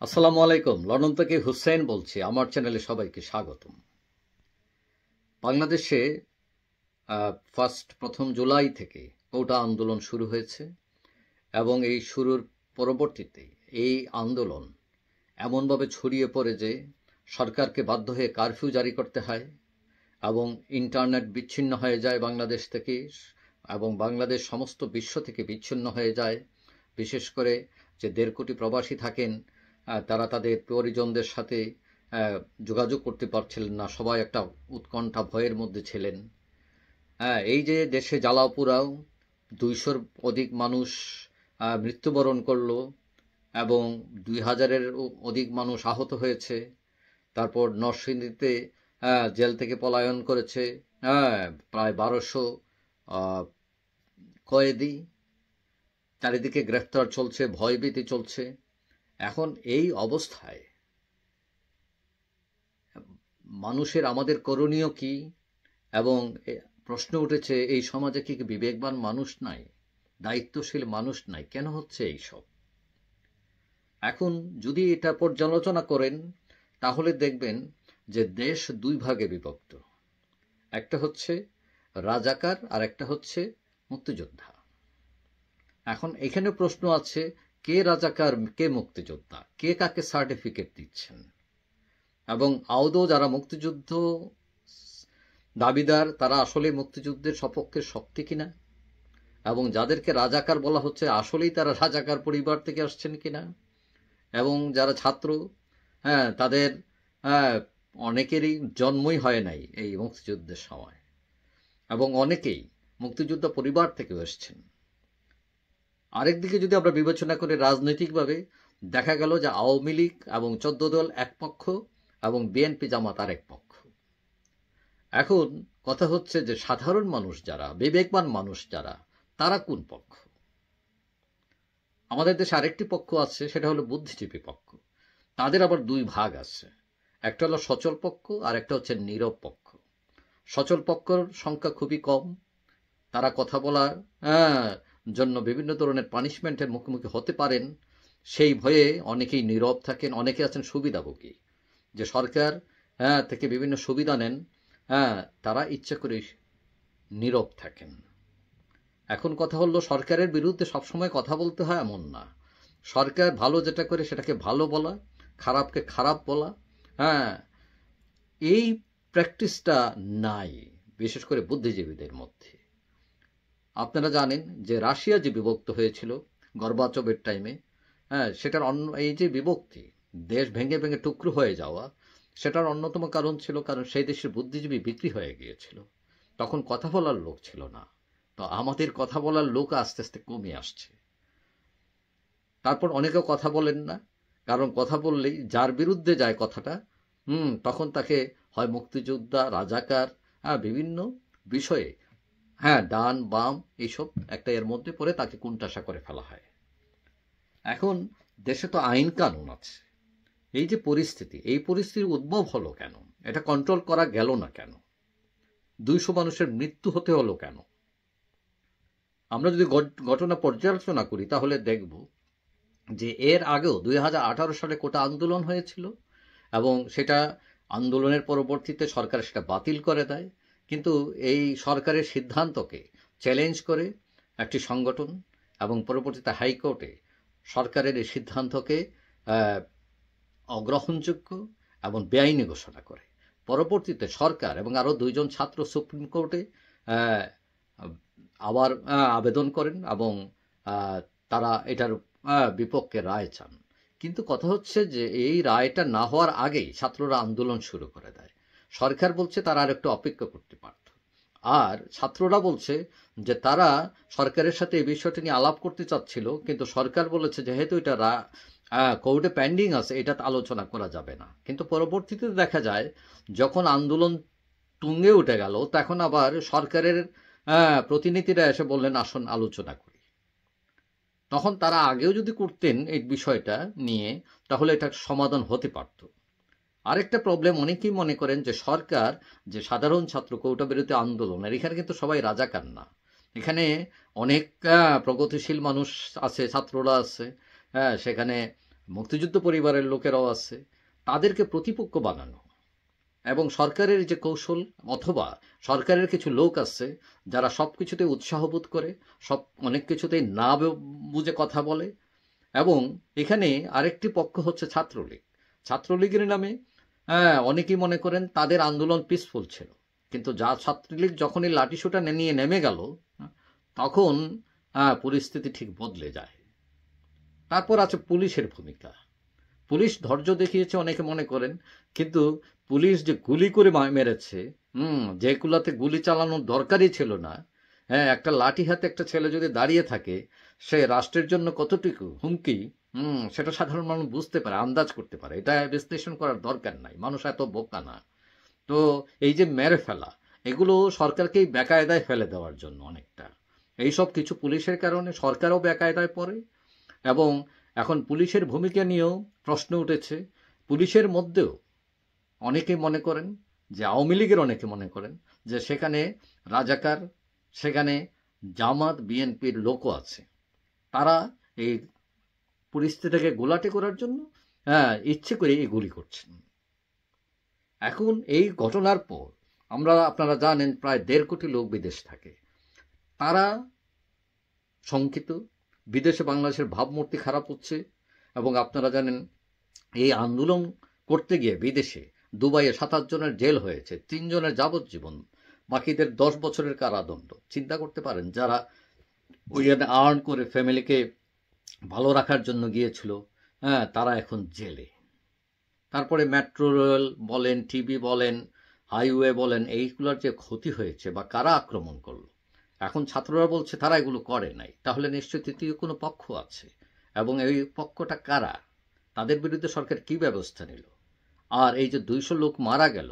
আসসালামু আলাইকুম। লন্ডন থেকে হুসেন বলছি। আমার চ্যানেলে সবাইকে স্বাগতম। বাংলাদেশে প্রথম জুলাই থেকে কোটা আন্দোলন শুরু হয়েছে এবং এই শুরুর পরবর্তীতে এই আন্দোলন এমনভাবে ছড়িয়ে পড়ে যে সরকারকে বাধ্য হয়ে কারফিউ জারি করতে হয় এবং ইন্টারনেট বিচ্ছিন্ন হয়ে যায় বাংলাদেশ থেকে, এবং বাংলাদেশ সমস্ত বিশ্ব থেকে বিচ্ছিন্ন হয়ে যায়। বিশেষ করে যে ১.৫ কোটি প্রবাসী থাকেন, তারা তাদের পরিজনদের সাথে যোগাযোগ করতে পারছিলেন না। সবাই একটা উৎকণ্ঠা ভয়ের মধ্যে ছিলেন। এই যে দেশে জ্বালাও পোড়াও, ২০০-র অধিক মানুষ মৃত্যুবরণ করল এবং ২,০০০-এর অধিক মানুষ আহত হয়েছে। তারপর নরসিংদীতে জেল থেকে পলায়ন করেছে প্রায় ১২০০ কয়েদি। চারিদিকে গ্রেফতার চলছে, ভয়ভীতি চলছে। এখন এই অবস্থায় মানুষের আমাদের করণীয় কি? এবং প্রশ্ন উঠেছে, এই সমাজে কি বিবেকবান মানুষ নাই, দায়িত্বশীল মানুষ নাই? কেন হচ্ছে এইসব? এখন যদি এটা পর্যালোচনা করেন তাহলে দেখবেন যে দেশ দুই ভাগে বিভক্ত। একটা হচ্ছে রাজাকার আর একটা হচ্ছে মুক্তিযোদ্ধা। এখন এখানে প্রশ্ন আছে, কে রাজাকার, কে মুক্তিযোদ্ধা, কে কাকে সার্টিফিকেট দিচ্ছেন? এবং আদৌ যারা মুক্তিযুদ্ধ দাবিদার তারা আসলে মুক্তিযুদ্ধের সপক্ষে শক্তি কিনা, এবং যাদেরকে রাজাকার বলা হচ্ছে আসলেই তারা রাজাকার পরিবার থেকে আসছেন কিনা, এবং যারা ছাত্র, তাদের অনেকেরই জন্মই হয় নাই এই মুক্তিযুদ্ধের সময়, এবং অনেকেই মুক্তিযুদ্ধ পরিবার থেকে এসছেন। আরেকদিকে যদি আমরা বিবেচনা করি রাজনৈতিকভাবে, দেখা গেল যে আওয়ামী লীগ এবং ১৪ দল এক পক্ষ এবং বিএনপি জামাত আরেক পক্ষ। এখন কথা হচ্ছে যে সাধারণ মানুষ যারা, বিবেকবান মানুষ যারা, তারা কোন পক্ষ? আমাদের দেশে আরেকটি পক্ষ আছে, সেটা হলো বুদ্ধিজীবী পক্ষ। তাদের আবার দুই ভাগ আছে, একটা হলো সচল পক্ষ আর একটা হচ্ছে নীরব পক্ষ। সচল পক্ষর সংখ্যা খুবই কম, তারা কথা বলার জন্য বিভিন্ন ধরনের পানিশমেন্টের মুখোমুখি হতে পারেন, সেই ভয়ে অনেকেই নীরব থাকেন। অনেকে আছেন সুবিধাভোগী, যে সরকার থেকে বিভিন্ন সুবিধা নেন, তারা ইচ্ছা করে নীরব থাকেন। এখন কথা হলো, সরকারের বিরুদ্ধে সবসময় কথা বলতে হয় এমন না। সরকার ভালো যেটা করে সেটাকে ভালো বলা, খারাপকে খারাপ বলা, এই প্র্যাকটিসটা নাই বিশেষ করে বুদ্ধিজীবীদের মধ্যে। আপনারা জানেন যে রাশিয়া যে বিভক্ত হয়েছিল গর্বাচবের টাইমে, সেটার এই যে বিভক্তি, দেশ ভেঙে ভেঙে টুকরো হয়ে যাওয়া, সেটার অন্যতম কারণ ছিল কারণ সেই দেশের বুদ্ধিজীবী বিক্রি হয়ে গিয়েছিল। তখন কথা বলার লোক ছিল না। তো আমাদের কথা বলার লোক আস্তে আস্তে কমে আসছে। তারপর অনেকেও কথা বলেন না, কারণ কথা বললেই যার বিরুদ্ধে যায় কথাটা, তখন তাকে হয় মুক্তিযোদ্ধা, রাজাকার, বিভিন্ন বিষয়ে, ডান বাম এইসব একটা এর মধ্যে পড়ে তাকে কুণ্ঠাসা করে ফেলা হয়। এখন দেশে তো আইন কানুন আছে। এই যে পরিস্থিতি, এই পরিস্থিতির উদ্ভব হলো কেন? এটা কন্ট্রোল করা গেল না কেন? ২০০ মানুষের মৃত্যু হতে হলো কেন? আমরা যদি ঘটনা পর্যালোচনা করি তাহলে দেখব যে এর আগেও ২০১৮ সালে কোটা আন্দোলন হয়েছিল, এবং সেটা আন্দোলনের পরবর্তীতে সরকার সেটা বাতিল করে দেয়। কিন্তু এই সরকারের সিদ্ধান্তকে চ্যালেঞ্জ করে একটি সংগঠন এবং পরবর্তীতে হাইকোর্টে সরকারের এই সিদ্ধান্তকে অগ্রহণযোগ্য এবং বেআইনি ঘোষণা করে। পরবর্তীতে সরকার এবং আরও ২ জন ছাত্র সুপ্রিম কোর্টে আবার আবেদন করেন এবং তারা এটার বিপক্ষে রায় চান। কিন্তু কথা হচ্ছে যে এই রায়টা না হওয়ার আগেই ছাত্ররা আন্দোলন শুরু করে দেয়। সরকার বলছে তারা আর একটু অপেক্ষা করতে পারত, আর ছাত্ররা বলছে যে তারা সরকারের সাথে এই বিষয়টা নিয়ে আলাপ করতে চাচ্ছিল, কিন্তু সরকার বলেছে যেহেতু এটা কোর্টে পেন্ডিং আছে, এটা আলোচনা করা যাবে না। কিন্তু পরবর্তীতে দেখা যায় যখন আন্দোলন তুঙ্গে উঠে গেল, তখন আবার সরকারের প্রতিনিধিরা এসে বললেন আসুন আলোচনা করি। তখন তারা আগেও যদি করতেন এই বিষয়টা নিয়ে, তাহলে এটা সমাধান হতে পারত। আরেকটা প্রবলেম, অনেকেই মনে করেন যে সরকার যে সাধারণ ছাত্র কোটা বিরোধী আন্দোলনের, এখানে কিন্তু সবাই রাজাকার না। এখানে অনেক প্রগতিশীল মানুষ আছে, ছাত্ররা আছে, সেখানে মুক্তিযুদ্ধ পরিবারের লোকেরাও আছে, তাদেরকে প্রতিপক্ষ বানানো এবং সরকারের যে কৌশল অথবা সরকারের কিছু লোক আছে যারা সব কিছুতে উৎসাহবোধ করে, অনেক কিছুতেই না বুঝে কথা বলে। এবং এখানে আরেকটি পক্ষ হচ্ছে ছাত্রলীগ। ছাত্রলীগের নামে অনেকেই মনে করেন তাদের আন্দোলন পিসফুল ছিল, কিন্তু যা ছাত্রলীগ যখনই লাঠিসোঁটা নিয়ে নেমে গেল তখন পরিস্থিতি ঠিক বদলে যায়। তারপর আছে পুলিশের ভূমিকা। পুলিশ ধৈর্য দেখিয়েছে অনেকে মনে করেন, কিন্তু পুলিশ যে গুলি করে মেরেছে, যেগুলাতে গুলি চালানোর দরকারই ছিল না, একটা লাঠি হাতে একটা ছেলে যদি দাঁড়িয়ে থাকে, সে রাষ্ট্রের জন্য কতটুকু হুমকি, সেটা সাধারণ মানুষ বুঝতে পারে, আন্দাজ করতে পারে। এটা বিশ্লেষণ করার দরকার নাই, মানুষ এত বোকা না। তো এই যে মেরে ফেলা, এগুলো সরকারকেই বেকায়দায় ফেলে দেওয়ার জন্য অনেকটা। এইসব কিছু পুলিশের কারণে সরকারও বেকায়দায় পড়ে। এবং এখন পুলিশের ভূমিকা নিয়েও প্রশ্ন উঠেছে। পুলিশের মধ্যেও অনেকে মনে করেন যে, আওয়ামী লীগের অনেকে মনে করেন যে সেখানে রাজাকার, সেখানে জামাত বিএনপির লোকও আছে, তারা এই পরিস্থিতিটাকে গোলাটে করার জন্য ইচ্ছে করে এই গুলি করছেন। এখন এই ঘটনার পর আপনারা জানেন প্রায় 1.5 কোটি লোক বিদেশ থাকে। তারা শঙ্কিত, বিদেশে বাংলাদেশের ভাবমূর্তি খারাপ হচ্ছে। এবং আপনারা জানেন এই আন্দোলন করতে গিয়ে বিদেশে দুবাইয়ে 27 জনের জেল হয়েছে, 3 জনের যাবজ্জীবন, বাকিদের 10 বছরের কারাদণ্ড। চিন্তা করতে পারেন, যারা ওইখানে আর্ন করে ফ্যামিলিকে ভালো রাখার জন্য গিয়েছিল, তারা এখন জেলে। তারপরে মেট্রো রেল বলেন, টিভি বলেন, হাইওয়ে বলেন, এইগুলোর যে ক্ষতি হয়েছে বা কারা আক্রমণ করলো, এখন ছাত্ররা বলছে তারা এগুলো করে নাই। তাহলে নিশ্চয়ই তৃতীয় কোনো পক্ষ আছে, এবং এই পক্ষটা কারা, তাদের বিরুদ্ধে সরকার কি ব্যবস্থা নিল। আর এই যে 200 লোক মারা গেল,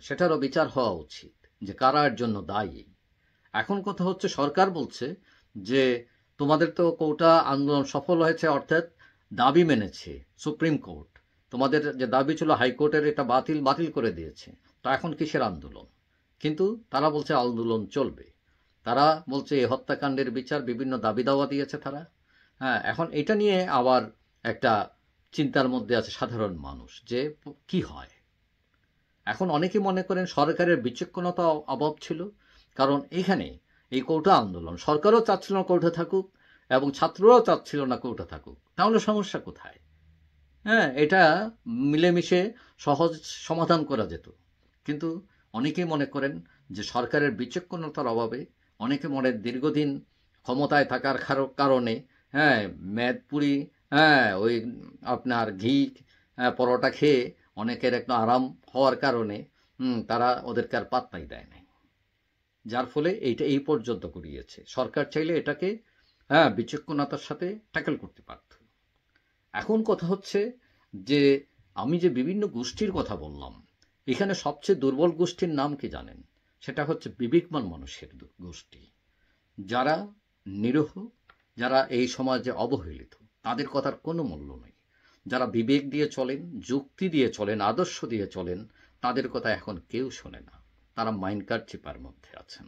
সেটারও বিচার হওয়া উচিত যে কারা এর জন্য দায়ী। এখন কথা হচ্ছে, সরকার বলছে যে তোমাদের তো কোটা আন্দোলন সফল হয়েছে, অর্থাৎ দাবি মেনেছে সুপ্রিম কোর্ট, তোমাদের যে দাবি ছিল হাইকোর্টের, এটা বাতিল করে দিয়েছে, তো এখন কিসের আন্দোলন? কিন্তু তারা বলছে আন্দোলন চলবে। তারা বলছে এই হত্যাকাণ্ডের বিচার, বিভিন্ন দাবি দাওয়া দিয়েছে তারা। এখন এটা নিয়ে আবার একটা চিন্তার মধ্যে আছে সাধারণ মানুষ, যে কি হয়। এখন অনেকে মনে করেন সরকারের বিচক্ষণতা অভাব ছিল, কারণ এখানে এই কোটা আন্দোলন সরকারও চাচ্ছিল না কোটা থাকুক, এবং ছাত্ররাও চাচ্ছিল না কোটা থাকুক। তাহলে সমস্যা কোথায়? এটা মিলেমিশে সহজ সমাধান করা যেত। কিন্তু অনেকেই মনে করেন যে সরকারের বিচক্ষণতার অভাবে, অনেকে দীর্ঘদিন ক্ষমতায় থাকার কারণে, মেদপুরি, ওই আপনার ঘি পরোটা খেয়ে অনেকের একটু আরাম হওয়ার কারণে তারা ওদেরকে আর পাত্তাই দেয় নাই, যার ফলে এইটা এই পর্যন্ত করিয়েছে। সরকার চাইলে এটাকে বিচক্ষণতার সাথে ট্যাকেল করতে পারত। এখন কথা হচ্ছে যে, আমি যে বিভিন্ন গোষ্ঠীর কথা বললাম, এখানে সবচেয়ে দুর্বল গোষ্ঠীর নাম কি জানেন? সেটা হচ্ছে বিবেকবান মানুষের গোষ্ঠী, যারা নিরীহ, যারা এই সমাজে অবহেলিত, তাদের কথার কোনো মূল্য নেই। যারা বিবেক দিয়ে চলেন, যুক্তি দিয়ে চলেন, আদর্শ দিয়ে চলেন, তাদের কথা এখন কেউ শোনে না। তারা মাইন্ডকার চিপার মধ্যে আছেন।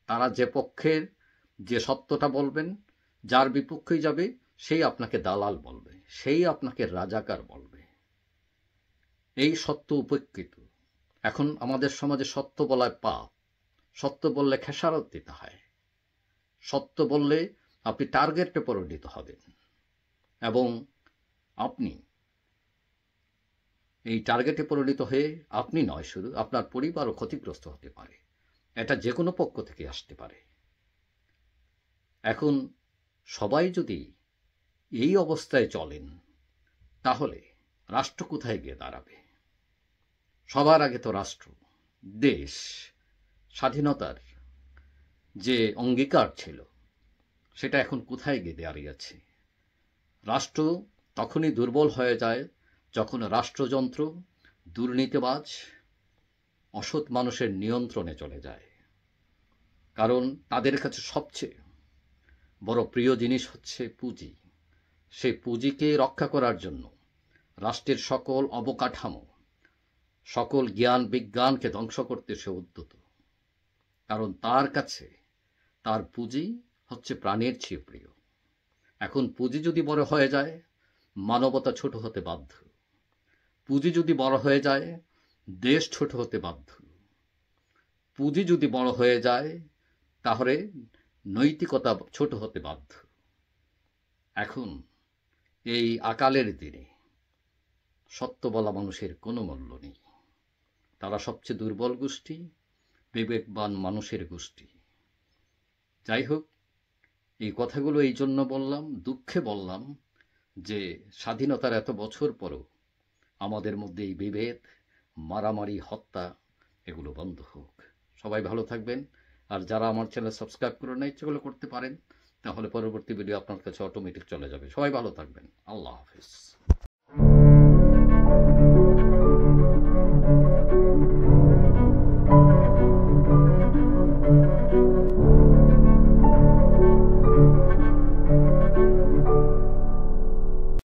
তারা যে পক্ষের যে সত্যটা বলবেন, যার বিপক্ষেই যাবে সেই আপনাকে দালাল বলবে, সেই আপনাকে রাজাকার বলবে। এই সত্য উপেক্ষিত। এখন আমাদের সমাজে সত্য বলায় পাপ, সত্য বললে খেসারত দিতে হয়, সত্য বললে আপনি টার্গেটে পরিণত হবেন, এবং আপনি এই টার্গেটে পরিণত হয়ে আপনি নয়, শুধু আপনার পরিবারও ক্ষতিগ্রস্ত হতে পারে। এটা যে কোনো পক্ষ থেকে আসতে পারে। এখন সবাই যদি এই অবস্থায় চলেন, তাহলে রাষ্ট্র কোথায় গিয়ে দাঁড়াবে? সবার আগে তো রাষ্ট্র, দেশ, স্বাধীনতার যে অঙ্গীকার ছিল, সেটা এখন কোথায় গিয়ে দাঁড়িয়েছে? রাষ্ট্র তখনই দুর্বল হয়ে যায় যখন রাষ্ট্রযন্ত্র দুর্নীতিবাজ, অসৎ মানুষের নিয়ন্ত্রণে চলে যায়। কারণ তাদের কাছে সবচেয়ে বড় প্রিয় জিনিস হচ্ছে পুঁজি। সেই পুঁজিকে রক্ষা করার জন্য রাষ্ট্রের সকল অবকাঠামো, সকল জ্ঞান বিজ্ঞানকে ধ্বংস করতে সে উদ্যত। কারণ তার কাছে তার পুঁজি হচ্ছে প্রাণের চেয়ে প্রিয়। এখন পুঁজি যদি বড় হয়ে যায়, মানবতা ছোট হতে বাধ্য। পুঁজি যদি বড় হয়ে যায়, দেশ ছোট হতে বাধ্য। পুঁজি যদি বড় হয়ে যায়, তাহলে নৈতিকতা ছোট হতে বাধ্য। এখন এই আকালের দিনে সত্য বলা মানুষের কোনো মূল্য নেই। তারা সবচেয়ে দুর্বল গোষ্ঠী, বিবেকবান মানুষের গোষ্ঠী। যাই হোক, এই কথাগুলো এই জন্য বললাম, দুঃখে বললাম, যে স্বাধীনতার এত বছর পরও আমাদের মধ্যে এই বিভেদ, মারামারি, হত্যা এগুলো বন্ধ হোক। সবাই ভালো থাকবেন। আর যারা আমার চ্যানেল সাবস্ক্রাইব করে না, ইচ্ছেগুলো করতে পারেন, তাহলে পরবর্তী ভিডিও আপনার কাছে অটোমেটিক চলে যাবে। সবাই ভালো থাকবেন। আল্লাহ হাফিজ।